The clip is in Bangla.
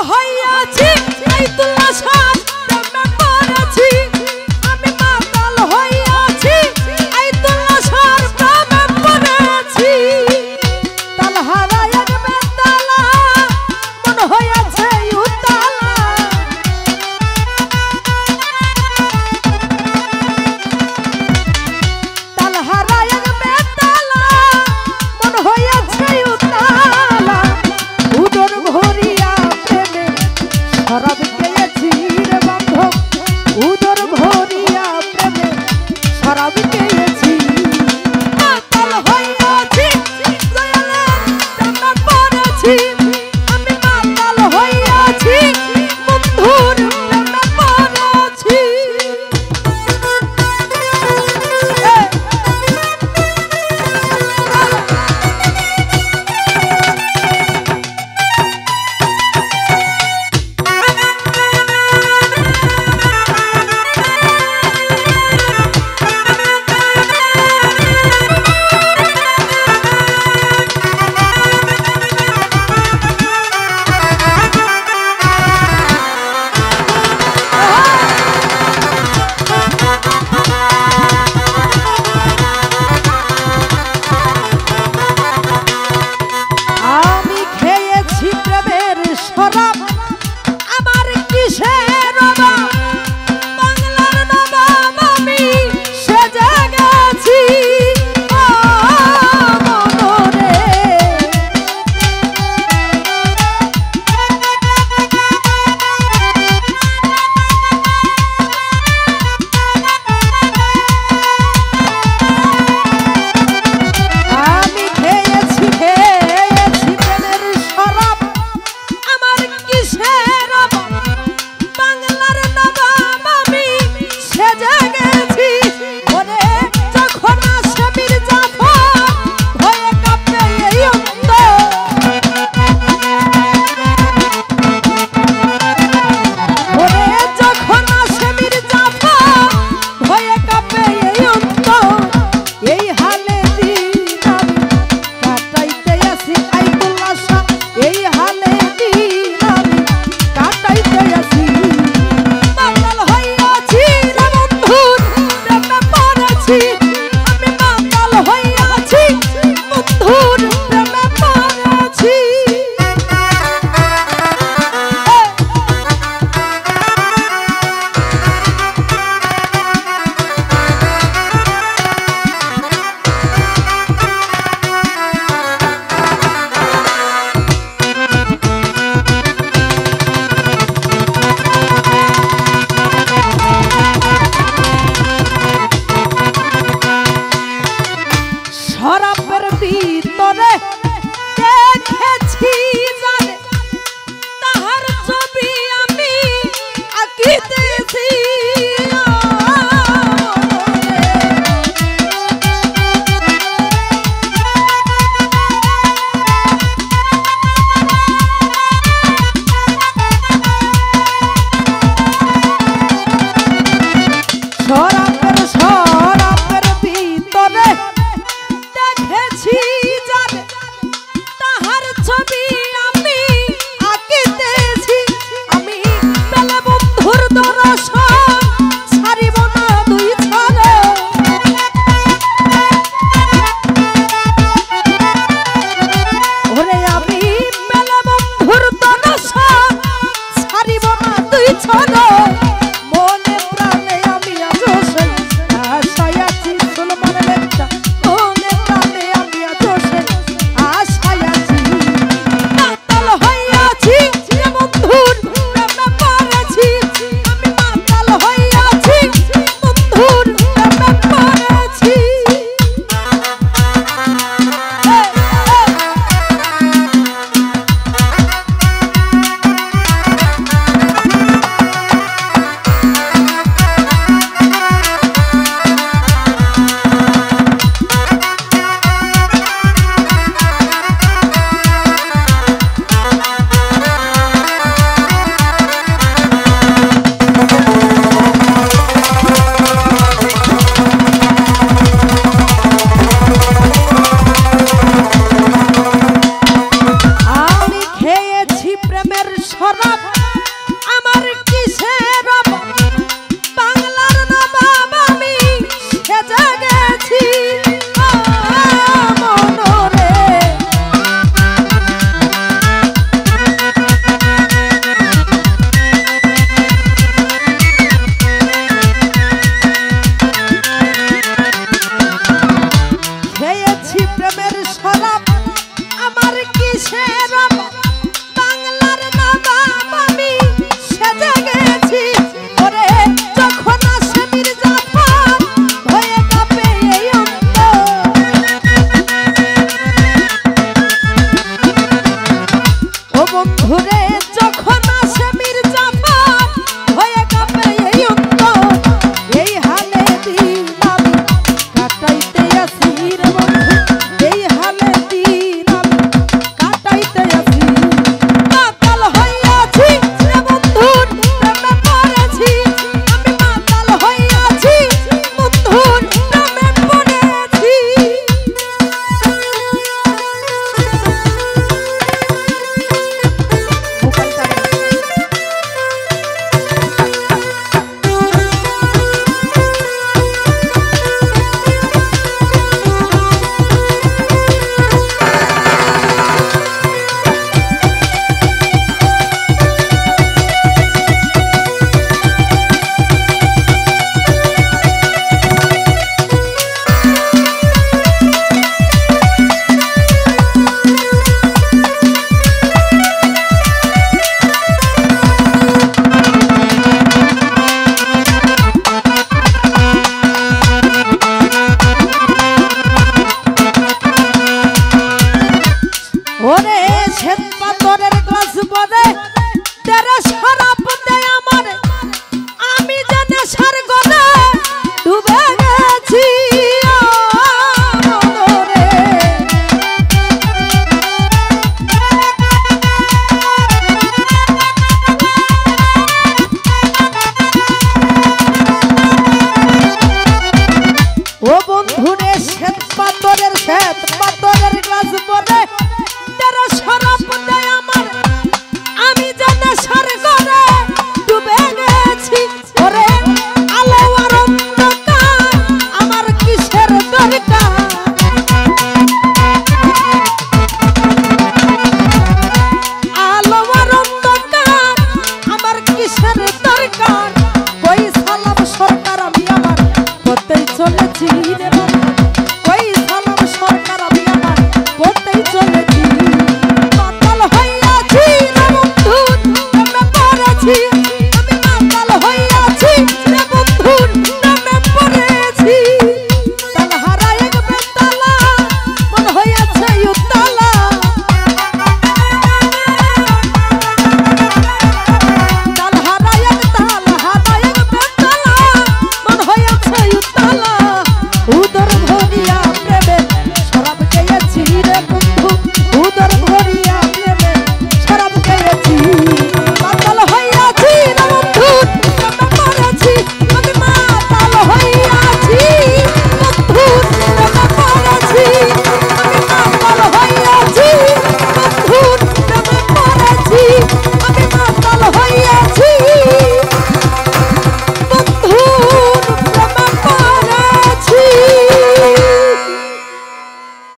হইয়াছি আইতুল্লাহ শাহ প্রেমে পড়েছি আমি মাতাল হইয়াছি আইতুল্লাহ শাহ প্রেমে পড়েছি তালহারা এক বেতালা মন হইয়াছে উতালা তালহারা এক বেতালা মন হইয়াছে উতালা উদর ভরিয়া প্রেমে শরাব খেয়েছি রে বান্ধব উদর ভরিয়া প্রেমে শরাব খেয়েছি মাতাল হইয়াছি দয়ালের প্রেমে পড়েছি আমি মাতাল হইয়াছি বন্ধুর প্রেমে পড়েছি আমি খেয়েছি প্রেমের শরাব আমার কিসের অভাব বাংলার নবাব আমি সেজে গেছি মনরে আমি খেয়েছি প্রেমের শরাব আমার কিসের অভাব বাংলার নবাব আমি সেজে গেছি ওরে যখন আসে মির্জাফর ভয়ে কাঁপে এই অন্তর ওরে যখন আসে মির্জাফর ভয়ে কাঁপে এই অন্তর এই হালে দিন আমি কাটাইতে আসি আইতুল্লাহ শাহ এই হালে দিন আমি কাটাইতে আসি মাতাল হইয়াছি রে বন্ধুর প্রেমে পড়েছি আমি মাতাল হইয়াছি বন্ধুর প্রেমে পড়েছি শরাবের ভিতরে দেখেছি জানে তাহার ছবি আমি আঁকিতেছি শরাবের ভিতরে দেখেছি জানে তাহার ছবি আমি আঁকিতেছি আমি পেলে বন্ধুর দর্শন ছাড়িব না দুই ছলে ওরে আমি পেলে বন্ধুর দর্শন ছাড়িব না দুই ছলে মনে প্রাণে আমি আজ সেই আশায় আছি সুলমানের একটা মনে প্রাণে আমি আজ সেই আশায় আছি কিসের বাংলার নবাব আমি সেজে গেছি ওরে যখন আসে মির্জাফর হয়ে কাঁপে এই অন্তর ও বন্ধুরে যখন আসে মির্জাফর হয়ে কাঁপে এই অন্তর এই হালে দিন আমি কাটাইতে আসি রে বন্ধু এই হালে দিন আমি কাটাইতে আসি মাতাল হইয়াছি রে বন্ধুর প্রেমে পড়েছি আমি মাতাল হইয়াছি বন্ধুর প্রেমে পড়েছি ওরে শ্বেত পাথরের গ্লাস বলে